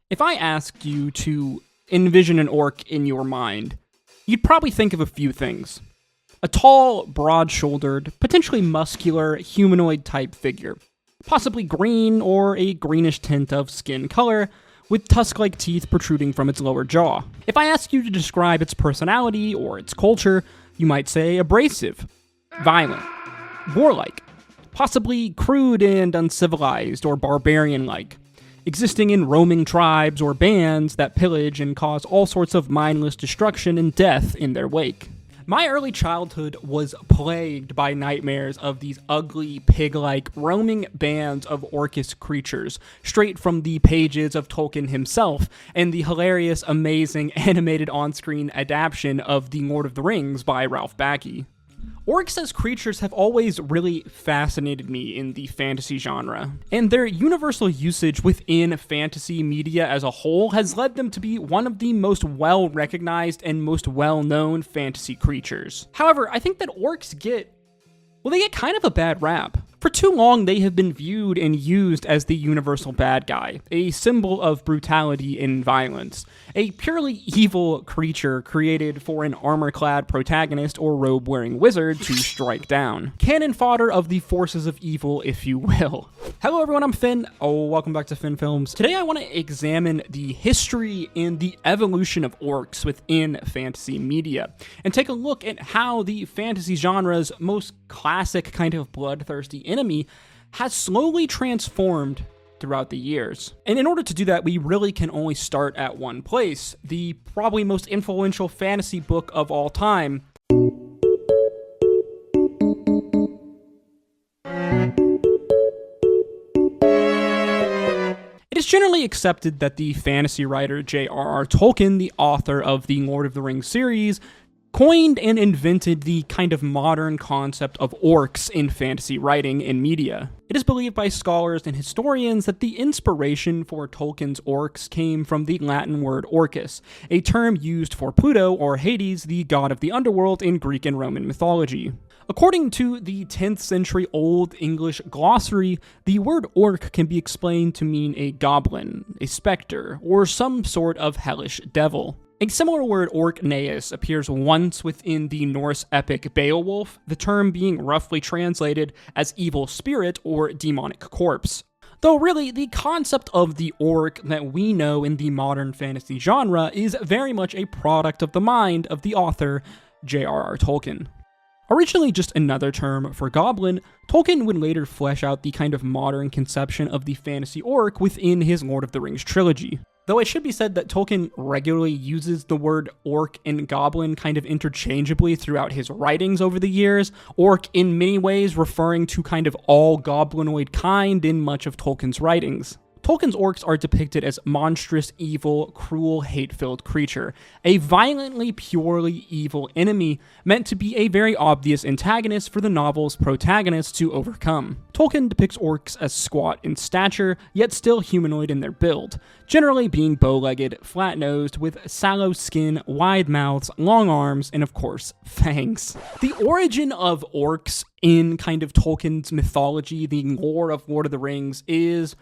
If I asked you to envision an orc in your mind, you'd probably think of a few things. A tall, broad-shouldered, potentially muscular, humanoid-type figure, possibly green or a greenish tint of skin color, with tusk-like teeth protruding from its lower jaw. If I ask you to describe its personality or its culture, you might say abrasive, violent, warlike, possibly crude and uncivilized or barbarian-like, existing in roaming tribes or bands that pillage and cause all sorts of mindless destruction and death in their wake. My early childhood was plagued by nightmares of these ugly, pig-like, roaming bands of Orcish creatures, straight from the pages of Tolkien himself, and the hilarious, amazing, animated on-screen adaptation of The Lord of the Rings by Ralph Bakshi. Orcs as creatures have always really fascinated me in the fantasy genre, and their universal usage within fantasy media as a whole has led them to be one of the most well-recognized and most well-known fantasy creatures. However, I think that orcs get kind of a bad rap. For too long, they have been viewed and used as the universal bad guy, a symbol of brutality and violence, a purely evil creature created for an armor-clad protagonist or robe-wearing wizard to strike down. Cannon fodder of the forces of evil, if you will. Hello everyone, I'm Finn. Welcome back to finnfilms. Today I want to examine the history and the evolution of orcs within fantasy media, and take a look at how the fantasy genre's most classic kind of bloodthirsty enemy has slowly transformed throughout the years. And in order to do that, we really can only start at one place, the probably most influential fantasy book of all time. It is generally accepted that the fantasy writer J.R.R. Tolkien, the author of the Lord of the Rings series, coined and invented the kind of modern concept of orcs in fantasy writing and media. It is believed by scholars and historians that the inspiration for Tolkien's orcs came from the Latin word orcus, a term used for Pluto or Hades, the god of the underworld in Greek and Roman mythology. According to the 10th century Old English glossary, the word orc can be explained to mean a goblin, a specter, or some sort of hellish devil. A similar word, orkneus, appears once within the Norse epic Beowulf, the term being roughly translated as evil spirit or demonic corpse. Though really, the concept of the orc that we know in the modern fantasy genre is very much a product of the mind of the author, J.R.R. Tolkien. Originally just another term for goblin, Tolkien would later flesh out the kind of modern conception of the fantasy orc within his Lord of the Rings trilogy. Though it should be said that Tolkien regularly uses the word orc and goblin kind of interchangeably throughout his writings over the years, orc in many ways referring to kind of all goblinoid kind in much of Tolkien's writings. Tolkien's orcs are depicted as monstrous, evil, cruel, hate-filled creature, a violently, purely evil enemy meant to be a very obvious antagonist for the novel's protagonists to overcome. Tolkien depicts orcs as squat in stature, yet still humanoid in their build, generally being bow-legged, flat-nosed, with sallow skin, wide mouths, long arms, and of course, fangs. The origin of orcs in kind of Tolkien's mythology, the lore of Lord of the Rings, is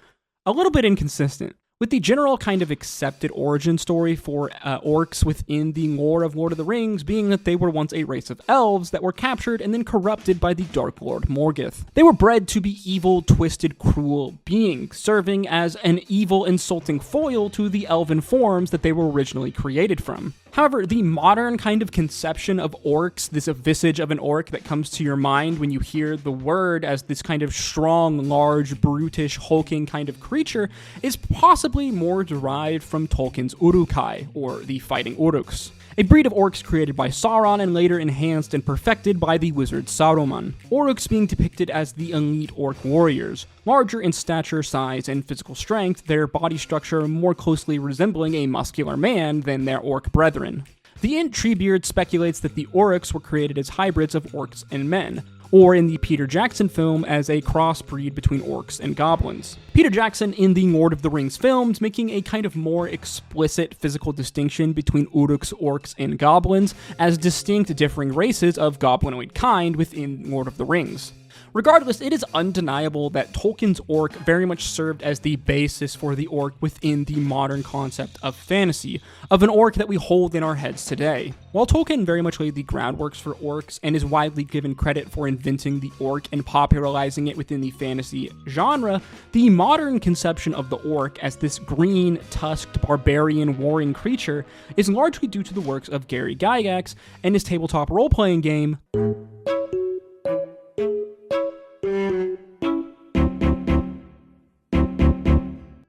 a little bit inconsistent, with the general kind of accepted origin story for orcs within the lore of Lord of the Rings being that they were once a race of elves that were captured and then corrupted by the Dark Lord Morgoth. They were bred to be evil, twisted, cruel beings, serving as an evil, insulting foil to the elven forms that they were originally created from. However, the modern kind of conception of orcs, this visage of an orc that comes to your mind when you hear the word as this kind of strong, large, brutish, hulking kind of creature, is possibly more derived from Tolkien's Uruk-hai, or the Fighting Uruks, a breed of orcs created by Sauron and later enhanced and perfected by the wizard Saruman. Uruks being depicted as the elite orc warriors, larger in stature, size, and physical strength, their body structure more closely resembling a muscular man than their orc brethren. The Ent Treebeard speculates that the Orcs were created as hybrids of orcs and men, or in the Peter Jackson film as a crossbreed between orcs and goblins. Peter Jackson in the Lord of the Rings films making a kind of more explicit physical distinction between Uruks, orcs, and goblins as distinct differing races of goblinoid kind within Lord of the Rings. Regardless, it is undeniable that Tolkien's orc very much served as the basis for the orc within the modern concept of fantasy, of an orc that we hold in our heads today. While Tolkien very much laid the groundworks for orcs and is widely given credit for inventing the orc and popularizing it within the fantasy genre, the modern conception of the orc as this green, tusked, barbarian warring creature is largely due to the works of Gary Gygax and his tabletop role-playing game,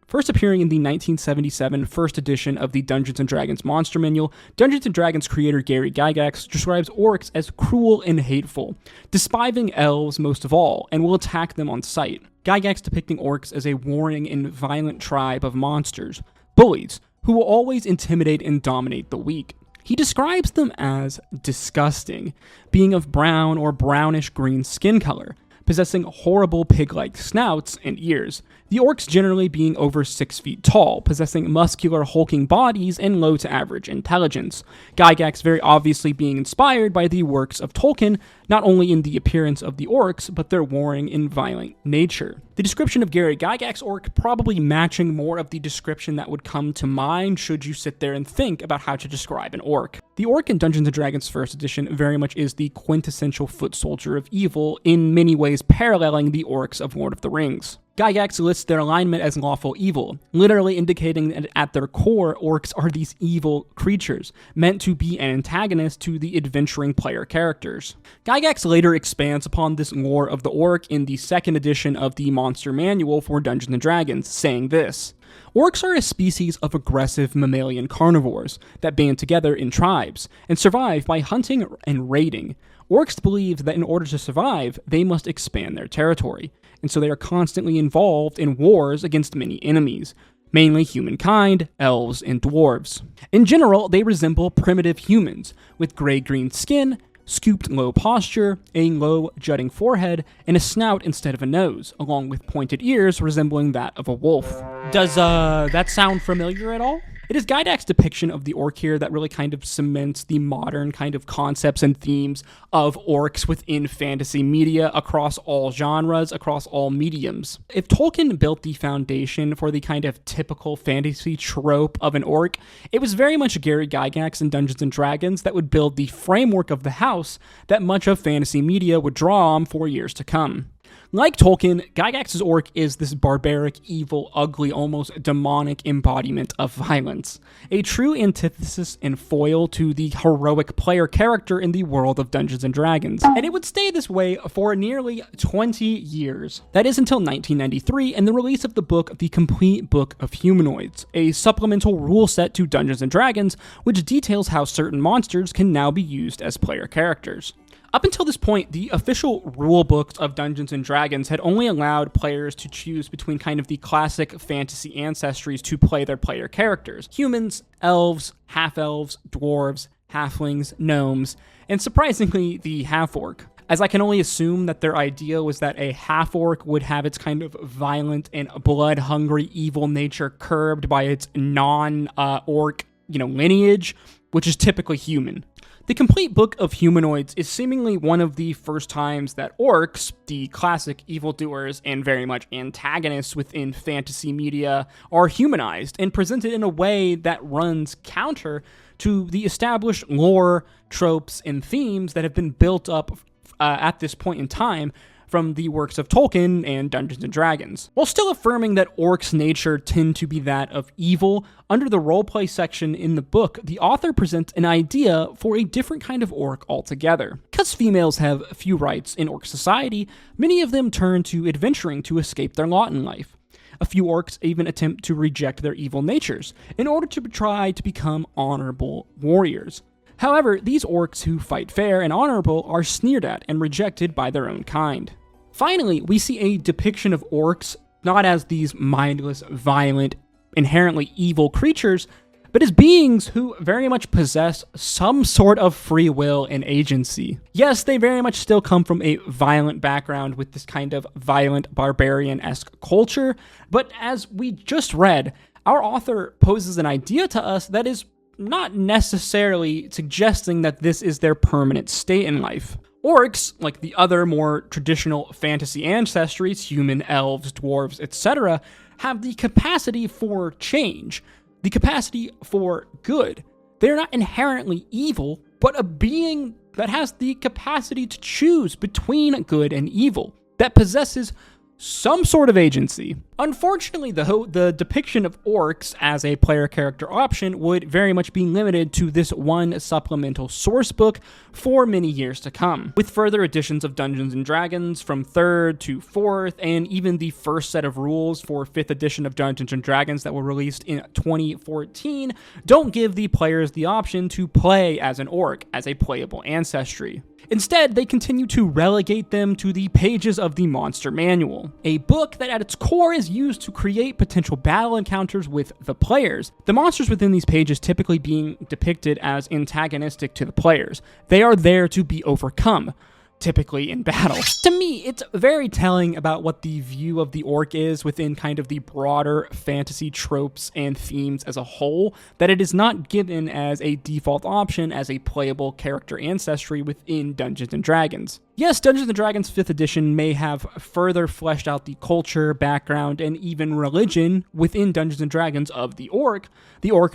first appearing in the 1977 first edition of the Dungeons & Dragons Monster Manual. Dungeons & Dragons creator Gary Gygax describes orcs as cruel and hateful, despising elves most of all, and will attack them on sight. Gygax depicting orcs as a warring and violent tribe of monsters, bullies, who will always intimidate and dominate the weak. He describes them as disgusting, being of brown or brownish-green skin color, possessing horrible pig-like snouts and ears, the orcs generally being over 6 feet tall, possessing muscular hulking bodies and low to average intelligence. Gygax very obviously being inspired by the works of Tolkien, not only in the appearance of the orcs, but their warring and violent nature. The description of Gary Gygax orc probably matching more of the description that would come to mind should you sit there and think about how to describe an orc. The orc in Dungeons & Dragons First Edition very much is the quintessential foot soldier of evil, in many ways paralleling the orcs of Lord of the Rings. Gygax lists their alignment as lawful evil, literally indicating that at their core, orcs are these evil creatures, meant to be an antagonist to the adventuring player characters. Gygax later expands upon this lore of the orc in the second edition of the Monster Manual for Dungeons & Dragons, saying this: orcs are a species of aggressive mammalian carnivores that band together in tribes and survive by hunting and raiding. Orcs believe that in order to survive, they must expand their territory, and so they are constantly involved in wars against many enemies, mainly humankind, elves, and dwarves. In general, they resemble primitive humans, with gray-green skin, scooped low posture, a low jutting forehead, and a snout instead of a nose, along with pointed ears resembling that of a wolf. Does that sound familiar at all? It is Gygax's depiction of the orc here that really kind of cements the modern kind of concepts and themes of orcs within fantasy media across all genres, across all mediums. If Tolkien built the foundation for the kind of typical fantasy trope of an orc, it was very much Gary Gygax in Dungeons & Dragons that would build the framework of the house that much of fantasy media would draw on for years to come. Like Tolkien, Gygax's orc is this barbaric, evil, ugly, almost demonic embodiment of violence, a true antithesis and foil to the heroic player character in the world of Dungeons & Dragons, and it would stay this way for nearly 20 years. That is until 1993 and the release of the book The Complete Book of Humanoids, a supplemental rule set to Dungeons & Dragons which details how certain monsters can now be used as player characters. Up until this point, the official rulebooks of Dungeons & Dragons had only allowed players to choose between kind of the classic fantasy ancestries to play their player characters: humans, elves, half-elves, dwarves, halflings, gnomes, and surprisingly, the half-orc. As I can only assume that their idea was that a half-orc would have its kind of violent and blood-hungry evil nature curbed by its non-orc, lineage, which is typically human. The Complete Book of Humanoids is seemingly one of the first times that orcs, the classic evildoers and very much antagonists within fantasy media, are humanized and presented in a way that runs counter to the established lore, tropes, and themes that have been built up at this point in time from the works of Tolkien and Dungeons & Dragons. While still affirming that orcs' nature tend to be that of evil, under the roleplay section in the book, the author presents an idea for a different kind of orc altogether. Because females have few rights in orc society, many of them turn to adventuring to escape their lot in life. A few orcs even attempt to reject their evil natures in order to try to become honorable warriors. However, these orcs who fight fair and honorable are sneered at and rejected by their own kind. Finally, we see a depiction of orcs not as these mindless, violent, inherently evil creatures, but as beings who very much possess some sort of free will and agency. Yes, they very much still come from a violent background with this kind of violent, barbarian-esque culture, but as we just read, our author poses an idea to us that is not necessarily suggesting that this is their permanent state in life. Orcs, like the other more traditional fantasy ancestries, human, elves, dwarves, etc., have the capacity for change, the capacity for good. They're not inherently evil, but a being that has the capacity to choose between good and evil, that possesses some sort of agency. Unfortunately, though, the depiction of orcs as a player character option would very much be limited to this one supplemental source book for many years to come, with further editions of Dungeons & Dragons from 3rd to 4th, and even the first set of rules for 5th edition of Dungeons & Dragons that were released in 2014 don't give the players the option to play as an orc, as a playable ancestry. Instead, they continue to relegate them to the pages of the Monster Manual, a book that at its core is used to create potential battle encounters with the players. The monsters within these pages typically being depicted as antagonistic to the players. They are there to be overcome, typically in battle. To me, it's very telling about what the view of the orc is within kind of the broader fantasy tropes and themes as a whole, that it is not given as a default option as a playable character ancestry within Dungeons & Dragons. Yes, Dungeons & Dragons 5th edition may have further fleshed out the culture, background, and even religion within Dungeons & Dragons of the orc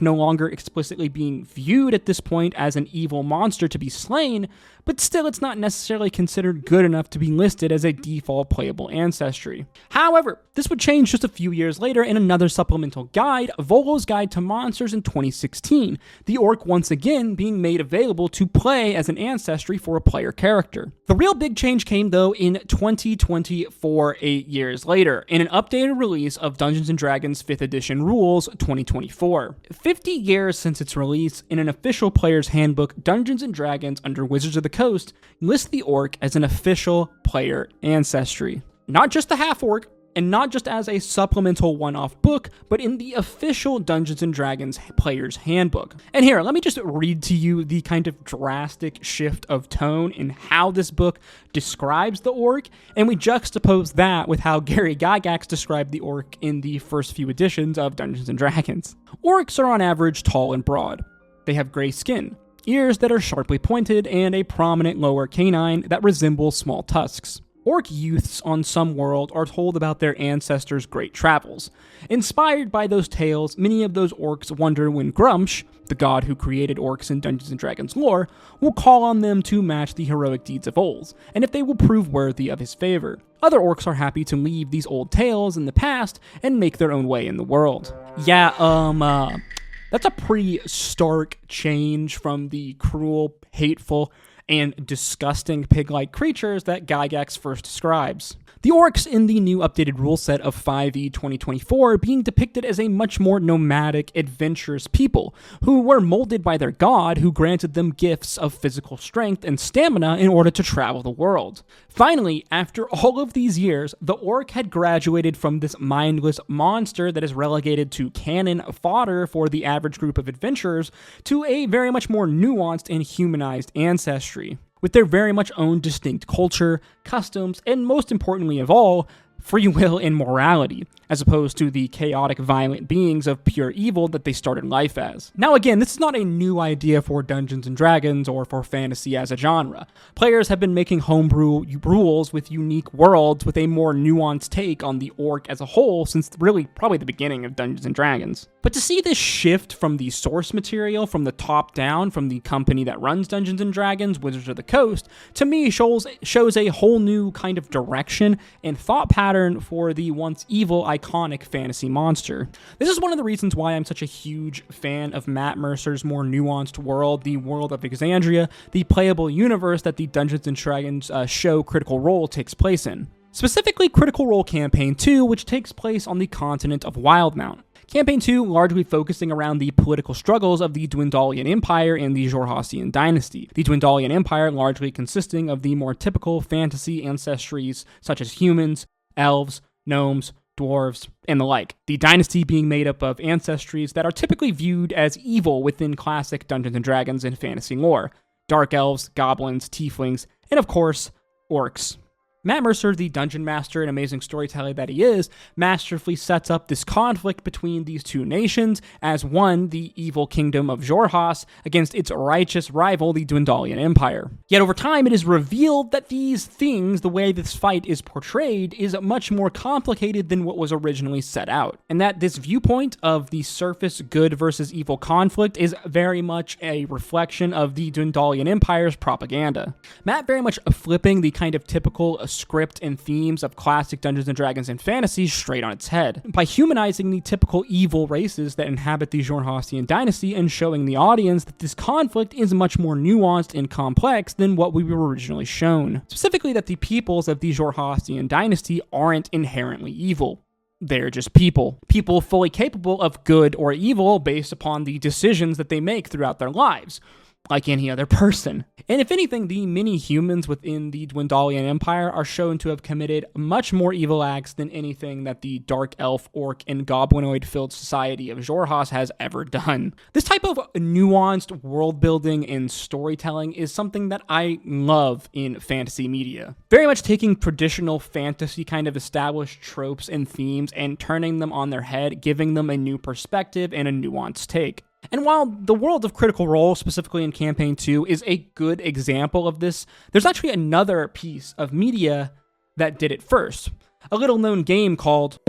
no longer explicitly being viewed at this point as an evil monster to be slain, but still it's not necessarily considered good enough to be listed as a default playable ancestry. However, this would change just a few years later in another supplemental guide, Volo's Guide to Monsters in 2016, the orc once again being made available to play as an ancestry for a player character. The real big change came, though, in 2024, 8 years later, in an updated release of Dungeons & Dragons 5th edition rules 2024. 50 years since its release, in an official player's handbook, Dungeons & Dragons under Wizards of the Coast lists the orc as an official player ancestry. Not just the half-orc, and not just as a supplemental one-off book, but in the official Dungeons & Dragons Player's Handbook. And here, let me just read to you the kind of drastic shift of tone in how this book describes the orc, and we juxtapose that with how Gary Gygax described the orc in the first few editions of Dungeons & Dragons. Orcs are on average tall and broad. They have gray skin, ears that are sharply pointed, and a prominent lower canine that resembles small tusks. Orc youths on some world are told about their ancestors' great travels. Inspired by those tales, many of those orcs wonder when Grumsh, the god who created orcs in Dungeons & Dragons lore, will call on them to match the heroic deeds of old, and if they will prove worthy of his favor. Other orcs are happy to leave these old tales in the past and make their own way in the world. Yeah, that's a pretty stark change from the cruel, hateful, and disgusting pig-like creatures that Gygax first describes. The orcs in the new updated rule set of 5e 2024 being depicted as a much more nomadic, adventurous people who were molded by their god who granted them gifts of physical strength and stamina in order to travel the world. Finally, after all of these years, the orc had graduated from this mindless monster that is relegated to cannon fodder for the average group of adventurers to a very much more nuanced and humanized ancestry, with their very much own distinct culture, customs, and most importantly of all, free will and morality, as opposed to the chaotic, violent beings of pure evil that they started life as. Now again, this is not a new idea for Dungeons & Dragons or for fantasy as a genre. Players have been making homebrew rules with unique worlds with a more nuanced take on the orc as a whole since really probably the beginning of Dungeons & Dragons. But to see this shift from the source material, from the top down, from the company that runs Dungeons & Dragons, Wizards of the Coast, to me shows a whole new kind of direction and thought pattern for the once evil, iconic fantasy monster. This is one of the reasons why I'm such a huge fan of Matt Mercer's more nuanced world, the world of Exandria, the playable universe that the Dungeons & Dragons show Critical Role takes place in. Specifically Critical Role Campaign 2, which takes place on the continent of Wildmount. Campaign 2 largely focusing around the political struggles of the Dwendalian Empire and the Jorhassian dynasty. The Dwendalian Empire largely consisting of the more typical fantasy ancestries such as humans, elves, gnomes, dwarves, and the like. The dynasty being made up of ancestries that are typically viewed as evil within classic Dungeons & Dragons and fantasy lore. Dark elves, goblins, tieflings, and of course, orcs. Matt Mercer, the dungeon master and amazing storyteller that he is, masterfully sets up this conflict between these two nations as one, the evil kingdom of Xhorhas, against its righteous rival, the Dwendalian Empire. Yet over time, it is revealed that these things, the way this fight is portrayed, is much more complicated than what was originally set out, and that this viewpoint of the surface good versus evil conflict is very much a reflection of the Dwendalian Empire's propaganda. Matt very much flipping the kind of typical script and themes of classic Dungeons & Dragons and fantasy straight on its head, by humanizing the typical evil races that inhabit the Xhorhasian dynasty and showing the audience that this conflict is much more nuanced and complex than what we were originally shown. Specifically that the peoples of the Xhorhasian dynasty aren't inherently evil. They're just people. People fully capable of good or evil based upon the decisions that they make throughout their lives, like any other person. And if anything, the many humans within the Dwendalian Empire are shown to have committed much more evil acts than anything that the dark elf, orc, and goblinoid-filled society of Xhorhas has ever done. This type of nuanced world building and storytelling is something that I love in fantasy media. Very much taking traditional fantasy kind of established tropes and themes and turning them on their head, giving them a new perspective and a nuanced take. And while the world of Critical Role, specifically in Campaign 2, is a good example of this, there's actually another piece of media that did it first. A little-known game called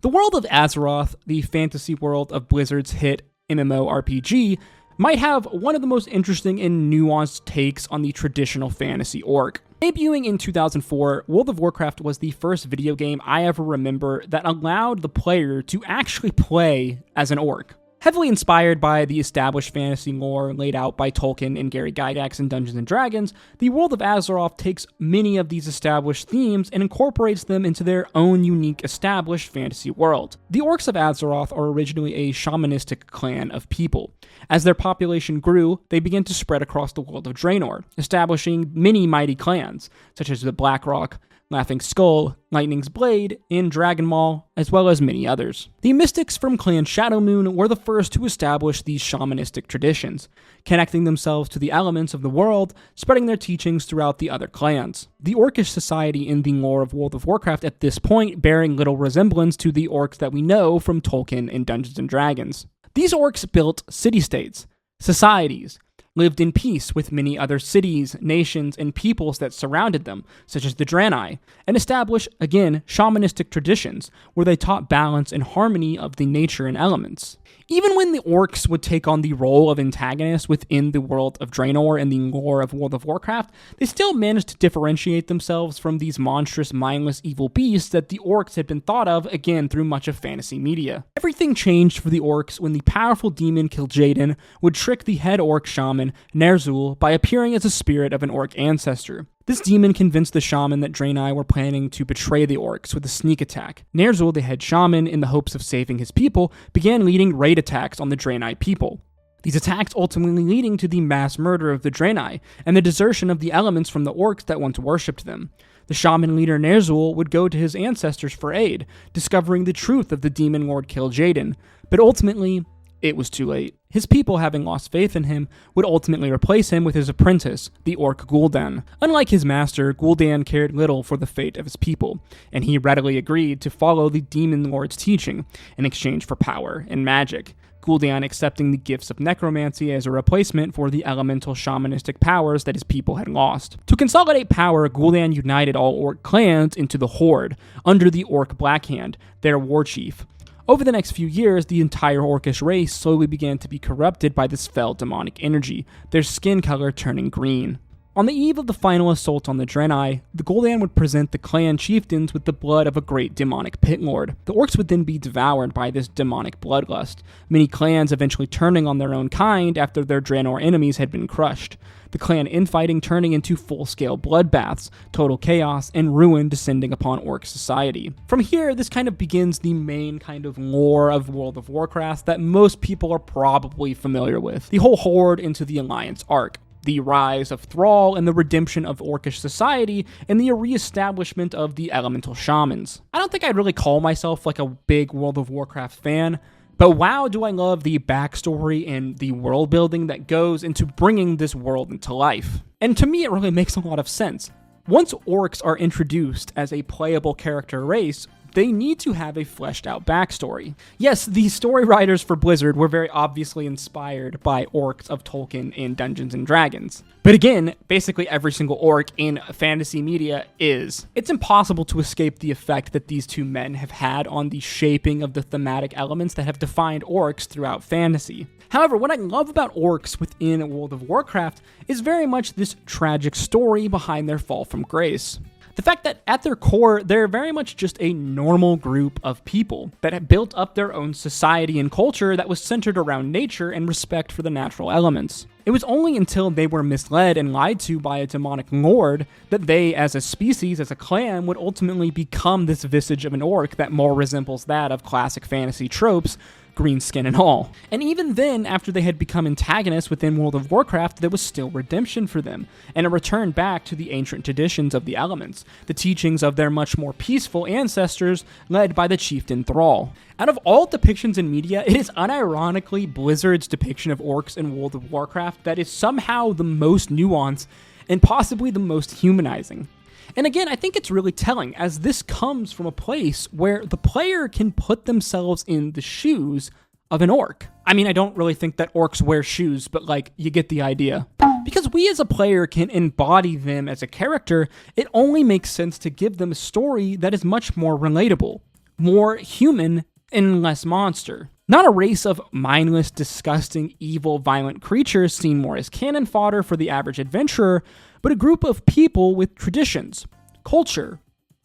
The World of Azeroth, the fantasy world of Blizzard's hit MMORPG, might have one of the most interesting and nuanced takes on the traditional fantasy orc. Debuting in 2004, World of Warcraft was the first video game I ever remember that allowed the player to actually play as an orc. Heavily inspired by the established fantasy lore laid out by Tolkien and Gary Gygax in Dungeons & Dragons, the World of Azeroth takes many of these established themes and incorporates them into their own unique established fantasy world. The Orcs of Azeroth are originally a shamanistic clan of people. As their population grew, they began to spread across the world of Draenor, establishing many mighty clans, such as the Blackrock, Laughing Skull, Lightning's Blade, and Dragonmaw, as well as many others. The mystics from Clan Shadowmoon were the first to establish these shamanistic traditions, connecting themselves to the elements of the world, spreading their teachings throughout the other clans. The Orcish society in the lore of World of Warcraft at this point bearing little resemblance to the orcs that we know from Tolkien and Dungeons & Dragons. These orcs built city-states, societies, lived in peace with many other cities, nations, and peoples that surrounded them, such as the Draenei, and established, again, shamanistic traditions where they taught balance and harmony of the nature and elements. Even when the orcs would take on the role of antagonists within the world of Draenor and the lore of World of Warcraft, they still managed to differentiate themselves from these monstrous, mindless, evil beasts that the orcs had been thought of, again, through much of fantasy media. Everything changed for the orcs when the powerful demon Kil'jaeden would trick the head orc shaman, Ner'zhul, by appearing as a spirit of an orc ancestor. This demon convinced the shaman that Draenei were planning to betray the orcs with a sneak attack. Ner'zhul, the head shaman, in the hopes of saving his people, began leading raid attacks on the Draenei people. These attacks ultimately leading to the mass murder of the Draenei and the desertion of the elements from the orcs that once worshipped them. The shaman leader Ner'zhul would go to his ancestors for aid, discovering the truth of the demon lord Kil'jaeden, but ultimately, it was too late. His people, having lost faith in him, would ultimately replace him with his apprentice, the orc Gul'dan. Unlike his master, Gul'dan cared little for the fate of his people, and he readily agreed to follow the demon lord's teaching in exchange for power and magic, Gul'dan accepting the gifts of necromancy as a replacement for the elemental shamanistic powers that his people had lost. To consolidate power, Gul'dan united all orc clans into the Horde, under the orc Blackhand, their war chief. Over the next few years, the entire orcish race slowly began to be corrupted by this fell demonic energy, their skin color turning green. On the eve of the final assault on the Draenei, the Gul'dan would present the clan chieftains with the blood of a great demonic pit lord. The orcs would then be devoured by this demonic bloodlust, many clans eventually turning on their own kind after their Draenor enemies had been crushed. The clan infighting turning into full-scale bloodbaths, total chaos, and ruin descending upon orc society. From here, this kind of begins the main kind of lore of World of Warcraft that most people are probably familiar with. The whole Horde into the Alliance arc. The rise of Thrall and the redemption of orcish society, and the re-establishment of the elemental shamans. I don't think I'd really call myself like a big World of Warcraft fan, But wow, do I love the backstory and the world building that goes into bringing this world into life. And to me, it really makes a lot of sense. Once orcs are introduced as a playable character race, they need to have a fleshed out backstory. Yes, the story writers for Blizzard were very obviously inspired by orcs of Tolkien in Dungeons & Dragons. But again, basically every single orc in fantasy media is. It's impossible to escape the effect that these two men have had on the shaping of the thematic elements that have defined orcs throughout fantasy. However, what I love about orcs within World of Warcraft is very much this tragic story behind their fall from grace. The fact that at their core, they're very much just a normal group of people that have built up their own society and culture that was centered around nature and respect for the natural elements. It was only until they were misled and lied to by a demonic lord that they, as a species, as a clan, would ultimately become this visage of an orc that more resembles that of classic fantasy tropes, green skin and all. And even then, after they had become antagonists within World of Warcraft, there was still redemption for them, and a return back to the ancient traditions of the elements, the teachings of their much more peaceful ancestors led by the chieftain Thrall. Out of all depictions in media, it is unironically Blizzard's depiction of orcs in World of Warcraft that is somehow the most nuanced and possibly the most humanizing. And again, I think it's really telling, as this comes from a place where the player can put themselves in the shoes of an orc. I mean, I don't really think that orcs wear shoes, but like, you get the idea. Because we as a player can embody them as a character, it only makes sense to give them a story that is much more relatable, more human, and less monster. Not a race of mindless, disgusting, evil, violent creatures seen more as cannon fodder for the average adventurer, but a group of people with traditions, culture,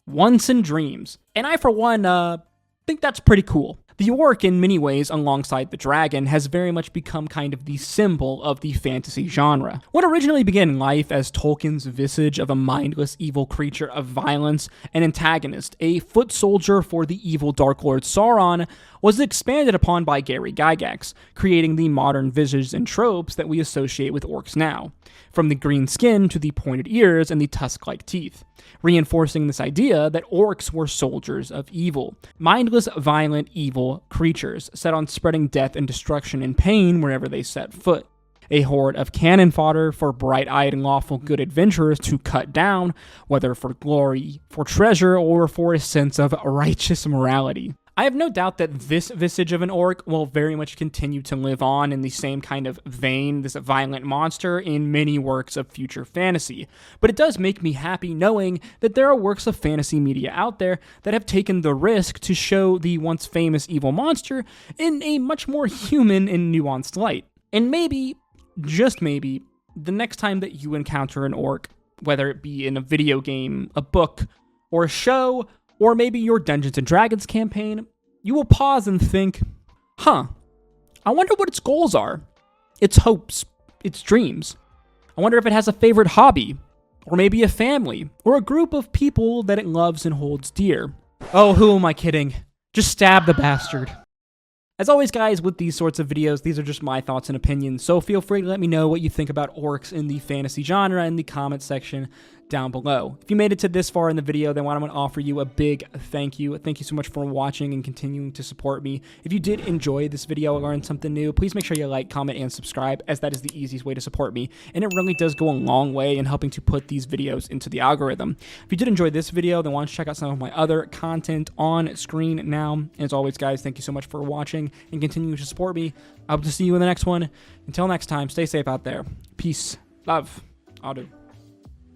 wants and dreams. And I, for one, think that's pretty cool. The orc, in many ways, alongside the dragon, has very much become kind of the symbol of the fantasy genre. What originally began life as Tolkien's visage of a mindless evil creature of violence, an antagonist, a foot soldier for the evil Dark Lord Sauron, was expanded upon by Gary Gygax, creating the modern visages and tropes that we associate with orcs now, from the green skin to the pointed ears and the tusk-like teeth, reinforcing this idea that orcs were soldiers of evil, mindless, violent, evil creatures set on spreading death and destruction and pain wherever they set foot. A horde of cannon fodder for bright-eyed and lawful good adventurers to cut down, whether for glory, for treasure, or for a sense of righteous morality. I have no doubt that this visage of an orc will very much continue to live on in the same kind of vein, this violent monster, in many works of future fantasy. But it does make me happy knowing that there are works of fantasy media out there that have taken the risk to show the once famous evil monster in a much more human and nuanced light. And maybe, just maybe, the next time that you encounter an orc, whether it be in a video game, a book, or a show, or maybe your Dungeons & Dragons campaign, you will pause and think, I wonder what its goals are, its hopes, its dreams. I wonder if it has a favorite hobby, or maybe a family, or a group of people that it loves and holds dear. Oh, who am I kidding? Just stab the bastard. As always, guys, with these sorts of videos, these are just my thoughts and opinions, so feel free to let me know what you think about orcs in the fantasy genre in the comments section down below. If you made it to this far in the video, then I want to offer you a big thank you. Thank you so much for watching and continuing to support me. If you did enjoy this video or learn something new, please make sure you like, comment, and subscribe, as that is the easiest way to support me, and it really does go a long way in helping to put these videos into the algorithm. If you did enjoy this video, then why don't you check out some of my other content on screen now. As always, guys, thank you so much for watching and continuing to support me. I hope to see you in the next one. Until next time, stay safe out there. Peace, love, Adu.